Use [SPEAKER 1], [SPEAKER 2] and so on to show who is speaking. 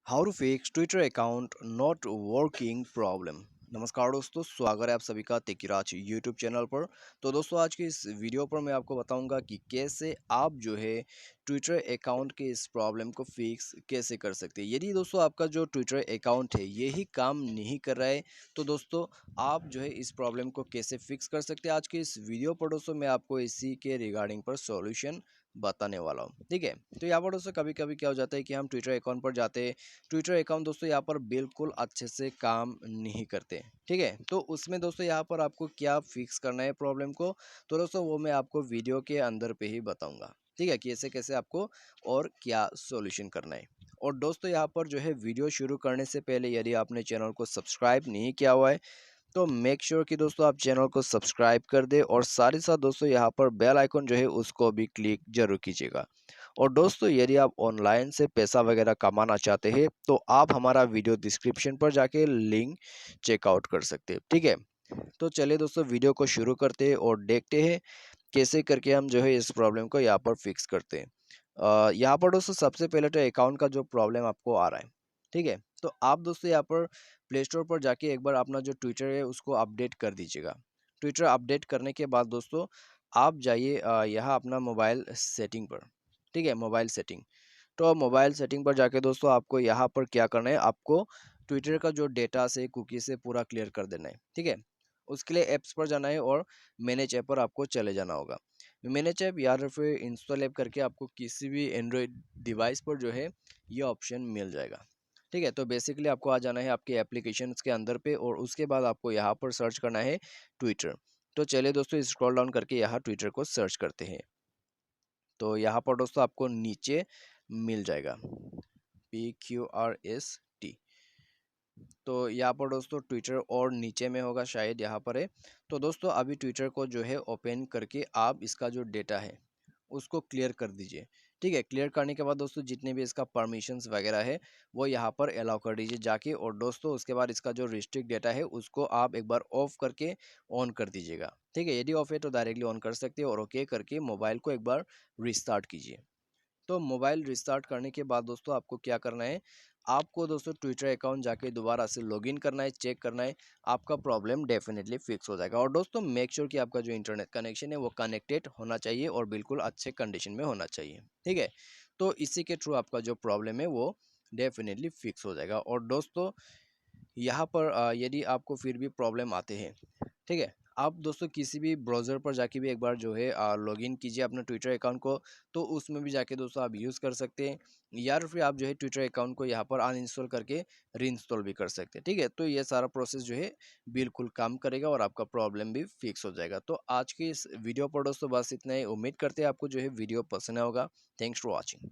[SPEAKER 1] How to fix Twitter account not working problem. नमस्कार दोस्तों, स्वागत है आप सभी का तेकीराज यूट्यूब चैनल पर। तो दोस्तों, आज की इस वीडियो पर मैं आपको बताऊंगा कि कैसे आप जो है ट्विटर अकाउंट के इस प्रॉब्लम को फिक्स कैसे कर सकते हैं। यदि दोस्तों आपका जो ट्विटर अकाउंट है यही काम नहीं कर रहा है, तो दोस्तों आप जो है इस प्रॉब्लम को कैसे फिक्स कर सकते हैं, आज के इस वीडियो पर दोस्तों मैं आपको इसी के रिगार्डिंग पर सॉल्यूशन बताने वाला हूँ। ठीक है, तो यहाँ पर दोस्तों कभी कभी क्या हो जाता है कि हम ट्विटर अकाउंट पर जाते हैं। ट्विटर अकाउंट दोस्तों यहाँ पर बिल्कुल अच्छे से काम नहीं करते। ठीक है, तो उसमें दोस्तों यहाँ पर आपको क्या फिक्स करना है प्रॉब्लम को, तो दोस्तों वो मैं आपको वीडियो के अंदर पे ही बताऊंगा। ठीक है, कैसे कैसे आपको और क्या सॉल्यूशन करना है। और दोस्तों यहाँ पर जो है वीडियो शुरू करने से पहले यदि आपने चैनल को सब्सक्राइब नहीं किया हुआ है तो मेक श्योर कि दोस्तों आप चैनल को सब्सक्राइब कर दे, और साथ ही साथ दोस्तों यहाँ पर बेल आइकन जो है उसको भी क्लिक जरूर कीजिएगा। और दोस्तों यदि आप ऑनलाइन से पैसा वगैरह कमाना चाहते हैं तो आप हमारा वीडियो डिस्क्रिप्शन पर जाके लिंक चेकआउट कर सकते हैं। ठीक है, तो चलिए दोस्तों वीडियो को शुरू करते हैं और देखते हैं कैसे करके हम जो है इस प्रॉब्लम को यहाँ पर फिक्स करते हैं। यहाँ पर दोस्तों सबसे पहले तो अकाउंट का जो प्रॉब्लम आपको आ रहा है, ठीक है, तो आप दोस्तों यहाँ पर प्ले स्टोर पर जाके एक बार अपना जो ट्विटर है उसको अपडेट कर दीजिएगा। ट्विटर अपडेट करने के बाद दोस्तों आप जाइए यहाँ अपना मोबाइल सेटिंग पर। ठीक है, मोबाइल सेटिंग, तो मोबाइल सेटिंग पर जाके दोस्तों आपको यहाँ पर क्या करना है, आपको ट्विटर का जो डेटा से कुकी से पूरा क्लियर कर देना है। ठीक है, उसके लिए ऐप्स पर जाना है और मैनेज ऐप पर आपको चले जाना होगा। मैनेज ऐप या फिर इंस्टॉल ऐप करके आपको किसी भी एंड्रॉयड डिवाइस पर जो है ये ऑप्शन मिल जाएगा। ठीक है, तो बेसिकली आपको आ जाना है आपके एप्लीकेशंस के अंदर पे, और उसके बाद आपको यहाँ पर सर्च करना है ट्विटर। तो चलिए दोस्तों स्क्रॉल डाउन करके यहाँ ट्विटर को सर्च करते हैं। तो यहाँ पर दोस्तों आपको नीचे मिल जाएगा PQRST। तो यहाँ पर दोस्तों ट्विटर और नीचे में होगा, शायद यहाँ पर है। तो दोस्तों अभी ट्विटर को जो है ओपन करके आप इसका जो डेटा है उसको क्लियर कर दीजिए। ठीक है, क्लियर करने के बाद दोस्तों जितने भी इसका परमिशंस वगैरह है वो यहाँ पर अलाउ कर दीजिए जाके, और दोस्तों उसके बाद इसका जो रिस्ट्रिक्ट डेटा है उसको आप एक बार ऑफ करके ऑन कर दीजिएगा। ठीक है, यदि ऑफ है तो डायरेक्टली ऑन कर सकते हैं, और ओके करके मोबाइल को एक बार रिस्टार्ट कीजिए। तो मोबाइल रिस्टार्ट करने के बाद दोस्तों आपको क्या करना है, आपको दोस्तों ट्विटर अकाउंट जाके दोबारा से लॉगिन करना है, चेक करना है, आपका प्रॉब्लम डेफिनेटली फिक्स हो जाएगा। और दोस्तों मेक श्योर कि आपका जो इंटरनेट कनेक्शन है वो कनेक्टेड होना चाहिए और बिल्कुल अच्छे कंडीशन में होना चाहिए। ठीक है, तो इसी के थ्रू आपका जो प्रॉब्लम है वो डेफिनेटली फिक्स हो जाएगा। और दोस्तों यहाँ पर यदि आपको फिर भी प्रॉब्लम आते हैं, ठीक है, आप दोस्तों किसी भी ब्राउज़र पर जाके भी एक बार जो है लॉगिन कीजिए अपना ट्विटर अकाउंट को, तो उसमें भी जाके दोस्तों आप यूज़ कर सकते हैं, या फिर आप जो है ट्विटर अकाउंट को यहाँ पर अनइंस्टॉल करके रीइंस्टॉल भी कर सकते हैं। ठीक है, तो ये सारा प्रोसेस जो है बिल्कुल काम करेगा और आपका प्रॉब्लम भी फिक्स हो जाएगा। तो आज की इस वीडियो पर दोस्तों बस इतना ही, उम्मीद करते हैं आपको जो है वीडियो पसंद आया होगा। Thanks for watching.